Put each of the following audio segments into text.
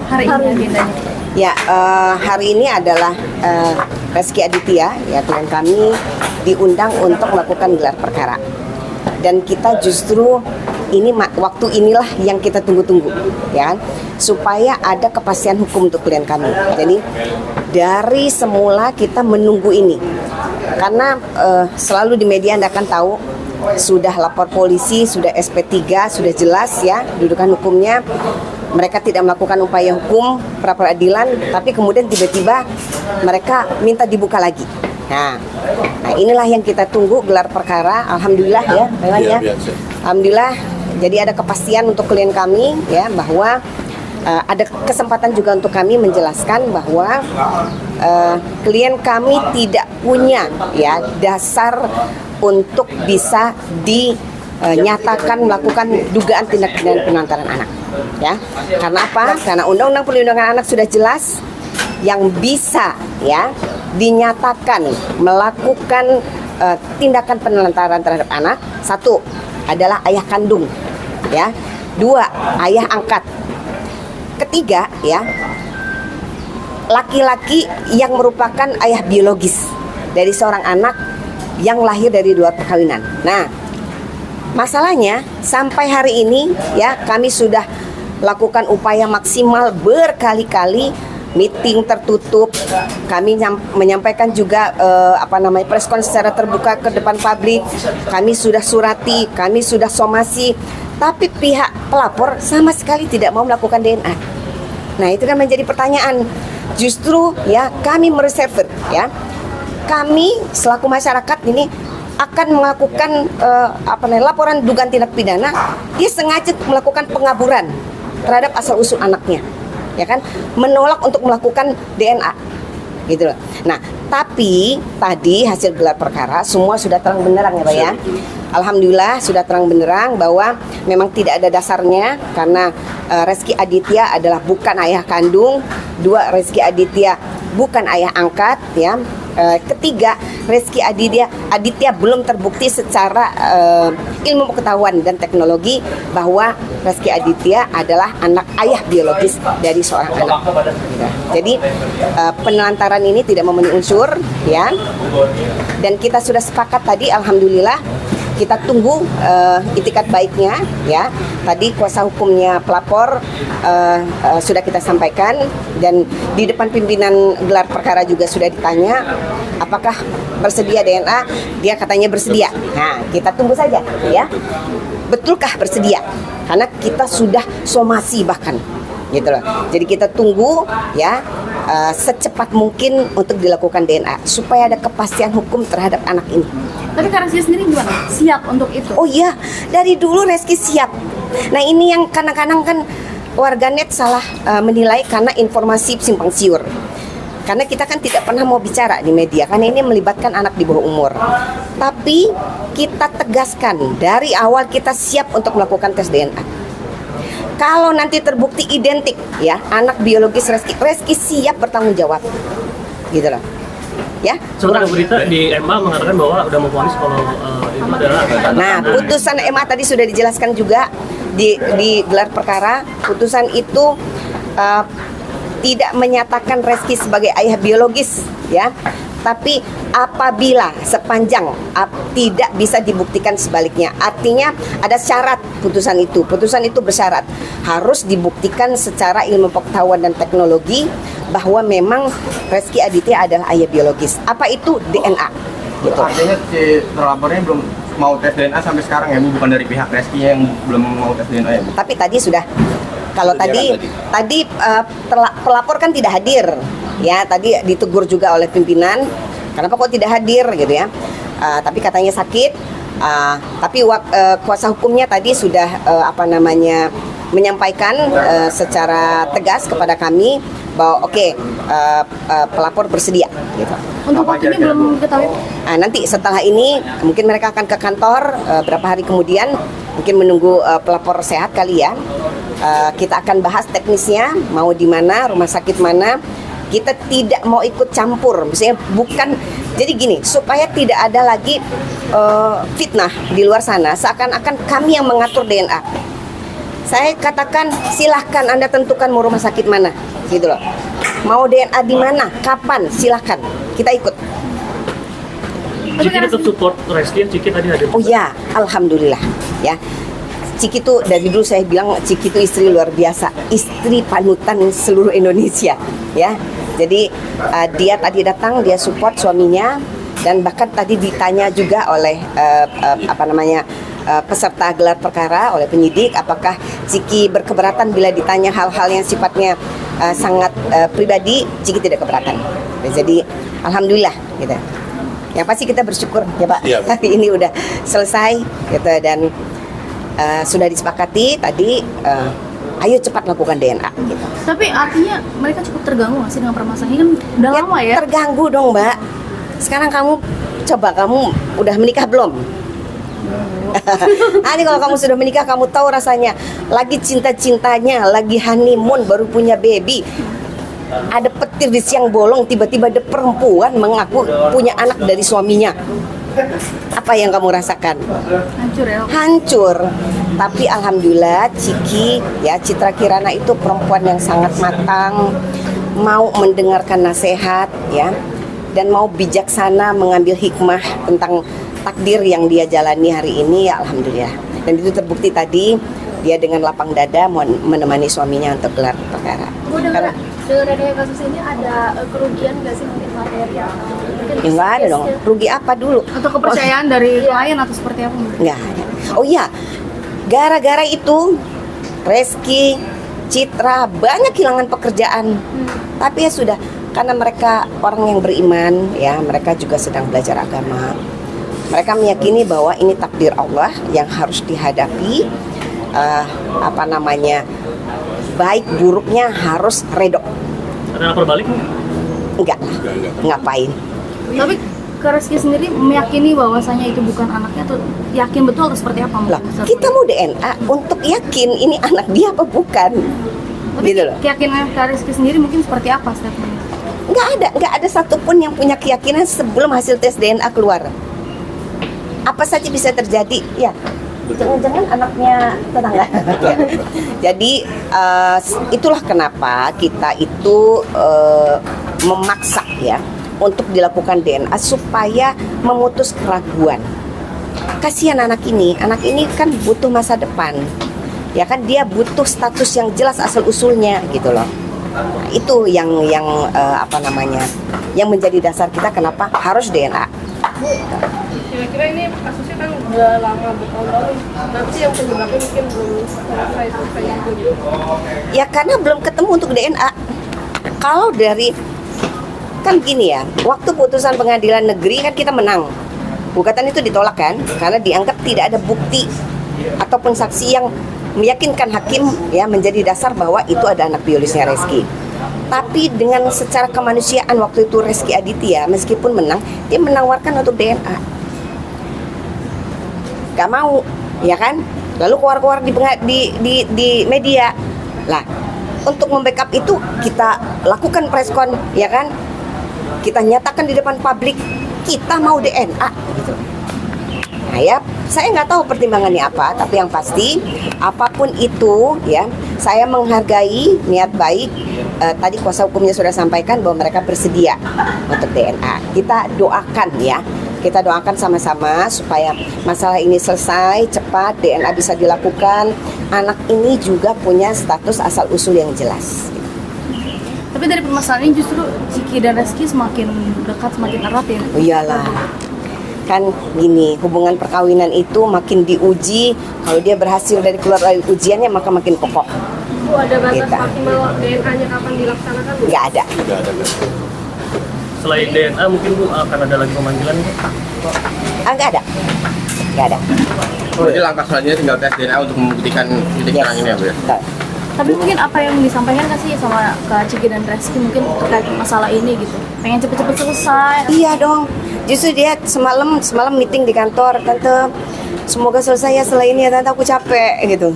Hari ini agendanya? Ya, hari ini adalah Reski Aditya, ya klien kami diundang untuk melakukan gelar perkara. Dan kita justru ini waktu inilah yang kita tunggu-tunggu, ya, supaya ada kepastian hukum untuk klien kami. Jadi dari semula kita menunggu ini, karena selalu di media Anda akan tahu sudah lapor polisi, sudah SP3, sudah jelas ya dudukan hukumnya. Mereka tidak melakukan upaya hukum pra peradilan, tapi kemudian tiba-tiba mereka minta dibuka lagi. Nah inilah yang kita tunggu, gelar perkara. Alhamdulillah ya, ya. Alhamdulillah. Jadi ada kepastian untuk klien kami ya, bahwa ada kesempatan juga untuk kami menjelaskan bahwa klien kami tidak punya ya dasar untuk bisa dinyatakan melakukan dugaan tindak pidana penelantaran anak. Ya, karena apa? Karena Undang-Undang Perlindungan Anak sudah jelas yang bisa ya dinyatakan melakukan tindakan penelantaran terhadap anak. Satu adalah ayah kandung, ya. Dua, ayah angkat. Ketiga, ya, laki-laki yang merupakan ayah biologis dari seorang anak yang lahir dari luar perkawinan. Nah, masalahnya sampai hari ini ya kami sudah lakukan upaya maksimal berkali-kali, meeting tertutup, kami menyampaikan juga press conference secara terbuka ke depan publik, kami sudah surati, kami sudah somasi, tapi pihak pelapor sama sekali tidak mau melakukan DNA. Nah itu kan menjadi pertanyaan. Justru ya kami mereserve ya, kami selaku masyarakat ini akan melakukan laporan dugaan tindak pidana. Dia sengaja melakukan pengaburan terhadap asal usul anaknya, ya kan, menolak untuk melakukan DNA, gitu loh. Nah, tapi tadi hasil gelar perkara semua sudah terang benderang ya Pak ya. Alhamdulillah sudah terang benderang bahwa memang tidak ada dasarnya, karena Reski Aditya adalah bukan ayah kandung. Dua, Reski Aditya bukan ayah angkat, ya. Ketiga, Reski Aditya belum terbukti secara ilmu pengetahuan dan teknologi bahwa Reski Aditya adalah anak ayah biologis dari seorang anak. Jadi penelantaran ini tidak memenuhi unsur, ya. Dan kita sudah sepakat tadi, alhamdulillah. Kita tunggu itikat baiknya, ya. Tadi kuasa hukumnya pelapor sudah kita sampaikan, dan di depan pimpinan gelar perkara juga sudah ditanya apakah bersedia DNA. Dia katanya bersedia. Nah, kita tunggu saja, ya. Betulkah bersedia? Karena kita sudah somasi bahkan, gitu loh. Jadi kita tunggu, ya, secepat mungkin untuk dilakukan DNA supaya ada kepastian hukum terhadap anak ini. Tapi Kak Reski sendiri gimana? Siap untuk itu? Oh iya, dari dulu Reski siap. Nah ini yang kadang-kadang kan warganet salah menilai karena informasi simpang siur. Karena kita kan tidak pernah mau bicara di media, karena ini melibatkan anak di bawah umur. Tapi kita tegaskan dari awal kita siap untuk melakukan tes DNA. Kalau nanti terbukti identik ya anak biologis Reski siap bertanggung jawab, gitu loh. Ya. Sebenarnya berita di MA mengatakan bahwa udah memvonis kalau itu adalah. Nah, putusan MA tadi sudah dijelaskan juga di gelar perkara. Putusan itu tidak menyatakan Reski sebagai ayah biologis, ya. Tapi apabila sepanjang tidak bisa dibuktikan sebaliknya, artinya ada syarat putusan itu. Putusan itu bersyarat harus dibuktikan secara ilmu pengetahuan dan teknologi bahwa memang Reski Aditya adalah ayah biologis. Apa itu? DNA. Gitu. Artinya si terlapornya belum mau tes DNA sampai sekarang ya Bu, bukan dari pihak Reski yang belum mau tes DNA ya Bu? Tapi tadi sudah. Kalau tadi pelapor kan tidak hadir, ya, tadi ditegur juga oleh pimpinan, kenapa kok tidak hadir gitu ya. Tapi katanya sakit. Tapi kuasa hukumnya tadi sudah menyampaikan secara tegas kepada kami bahwa pelapor bersedia gitu. Untuk waktunya belum diketahui. Nah, nanti setelah ini mungkin mereka akan ke kantor berapa hari kemudian, mungkin menunggu pelapor sehat kali ya. Kita akan bahas teknisnya, mau di mana, rumah sakit mana. Kita tidak mau ikut campur, misalnya bukan. Jadi gini, supaya tidak ada lagi fitnah di luar sana, seakan-akan kami yang mengatur DNA. Saya katakan silahkan Anda tentukan mau rumah sakit mana, gitu loh. Mau DNA di mana, kapan, silahkan kita ikut. Ciki tetap support Reski yang Ciki tadi hadir. Oh ya, alhamdulillah ya. Ciki tuh dari dulu saya bilang Ciki tuh istri luar biasa, istri panutan seluruh Indonesia ya. Jadi dia tadi datang, dia support suaminya, dan bahkan tadi ditanya juga oleh peserta gelar perkara, oleh penyidik, apakah Ciki berkeberatan bila ditanya hal-hal yang sifatnya sangat pribadi. Ciki tidak keberatan. Jadi alhamdulillah gitu. Yang pasti kita bersyukur ya Pak, hari ini udah selesai gitu, dan sudah disepakati tadi. Ayo cepat lakukan DNA gitu. Tapi artinya mereka cukup terganggu nggak sih dengan permasalahan ini, kan udah lama ya? Terganggu dong Mbak. Sekarang kamu udah menikah belum? Ini kalau kamu sudah menikah, kamu tahu rasanya lagi cinta-cintanya, lagi honeymoon, baru punya baby. Ada petir di siang bolong, tiba-tiba ada perempuan mengaku punya anak dari suaminya. Apa yang kamu rasakan? Hancur ya? Hancur. Tapi alhamdulillah Ciki ya, Citra Kirana itu perempuan yang sangat matang, mau mendengarkan nasihat ya, dan mau bijaksana mengambil hikmah tentang takdir yang dia jalani hari ini ya, alhamdulillah. Dan itu terbukti tadi dia dengan lapang dada mau menemani suaminya untuk gelar perkara. Dengan adanya kasus ini ada kerugian nggak sih, mungkin materi atau mungkin Ya nggak ada dong. Rugi apa dulu? Atau kepercayaan dari klien atau seperti apa? Nggak ada. Oh iya, gara-gara itu Reski, Citra banyak kehilangan pekerjaan. Tapi ya sudah, karena mereka orang yang beriman ya, mereka juga sedang belajar agama. Mereka meyakini bahwa ini takdir Allah yang harus dihadapi. Baik buruknya harus redok. Ada lapor balik? Enggak lah, ngapain? Tapi ke Reski sendiri meyakini bahwasanya itu bukan anaknya, atau yakin betul atau seperti apa? Lah, kita mau DNA untuk yakin ini anak dia apa bukan. Tapi Gitu loh. keyakinan ke Reski sendiri mungkin seperti apa statementnya? Nggak ada satupun yang punya keyakinan sebelum hasil tes DNA keluar. Apa saja bisa terjadi, ya. Jangan-jangan anaknya tetangga. Jadi itulah kenapa kita itu memaksa ya untuk dilakukan DNA supaya memutus keraguan. Kasihan anak ini kan butuh masa depan. Ya kan, dia butuh status yang jelas asal usulnya gitu loh. Nah, itu yang yang menjadi dasar kita kenapa harus DNA. kira-kira ini kasusnya kan udah lama bertahun-tahun, nanti yang penyebabnya mungkin belum selesai gitu. Ya karena belum ketemu untuk DNA. Kalau dari, kan gini ya, waktu putusan pengadilan negeri kan kita menang, gugatan itu ditolak kan, karena dianggap tidak ada bukti ataupun saksi yang meyakinkan hakim ya menjadi dasar bahwa itu ada anak biologisnya Reski. Tapi dengan secara kemanusiaan waktu itu Reski Aditya meskipun menang, dia menawarkan untuk DNA. Gak mau, ya kan? Lalu keluar-keluar di media. Lah, untuk membackup itu kita lakukan preskon, ya kan? Kita nyatakan di depan publik kita mau DNA gitu. Nah ya, saya nggak tahu pertimbangannya apa, tapi yang pasti apapun itu ya, saya menghargai niat baik. Tadi kuasa hukumnya sudah sampaikan bahwa mereka bersedia untuk DNA. Kita doakan ya, kita doakan sama-sama supaya masalah ini selesai cepat, DNA bisa dilakukan. Anak ini juga punya status asal usul yang jelas. Tapi dari permasalahan ini justru Ciki dan Reski semakin dekat, semakin erat ya? Oh iyalah, kan gini, hubungan perkawinan itu makin diuji. Kalau dia berhasil keluar dari ujiannya maka makin kokoh. Bu, ada batas Kita. maksimal DNA-nya kapan dilaksanakan? Bu? Nggak ada. Selain DNA mungkin Bu akan ada lagi pemanggilan? Nggak ada. Nggak ada. Jadi langkah selanjutnya tinggal tes DNA untuk membuktikan titik terang ini ya Bu ya? Betul. Tapi mungkin apa yang disampaikan kan sih sama Kak Ciki dan Reski mungkin terkait masalah ini gitu. Pengen cepet-cepet selesai. Iya dong. Justru dia semalam meeting di kantor, tante. Semoga selesai ya setelah ini ya tante, aku capek gitu.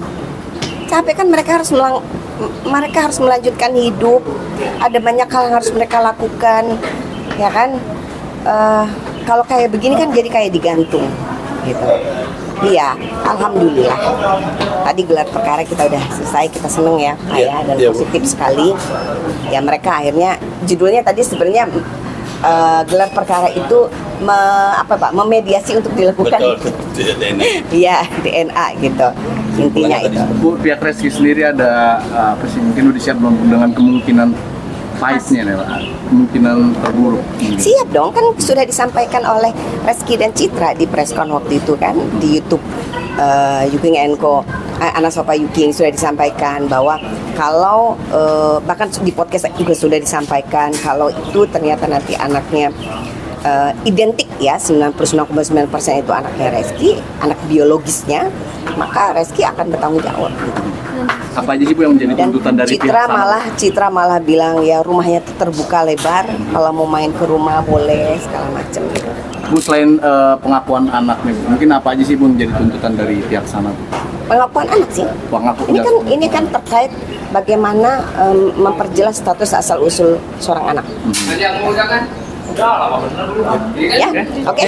Capek kan mereka harus melanjutkan hidup. Ada banyak hal yang harus mereka lakukan, ya kan? Kalau kayak begini kan jadi kayak digantung, gitu. Iya, alhamdulillah. Tadi gelar perkara kita udah selesai, kita seneng ya, dan positif sekali. Ya mereka akhirnya judulnya tadi sebenarnya gelar perkara itu memediasi untuk dilakukan. Betul, DNA. Iya, DNA gitu. Intinya itu. Bu, pihak Reski sendiri ada apa sih? Mungkin udah siap belum dengan kemungkinan pahitnya nih, Pak? Kemungkinan terburuk. Siap dong, kan sudah disampaikan oleh Reski dan Citra di preskon waktu itu kan di YouTube Yuking & Co. Anak Sopa Yuking sudah disampaikan bahwa kalau bahkan di podcast juga sudah disampaikan kalau itu ternyata nanti anaknya identik ya 99,9% itu anaknya Reski, anak biologisnya, maka Reski akan bertanggung jawab. Gitu. Apa aja sih Bu yang menjadi Dan tuntutan dari Citra pihak Citra malah bilang ya rumahnya tuh terbuka lebar, kalau mau main ke rumah boleh segala macam. Bu, selain pengakuan anak nih, Bu, mungkin apa aja sih Bu menjadi tuntutan dari pihak sana, Bu? Pengakuan anak sih. Ini kan terkait bagaimana memperjelas status asal usul seorang anak. Ya, oke.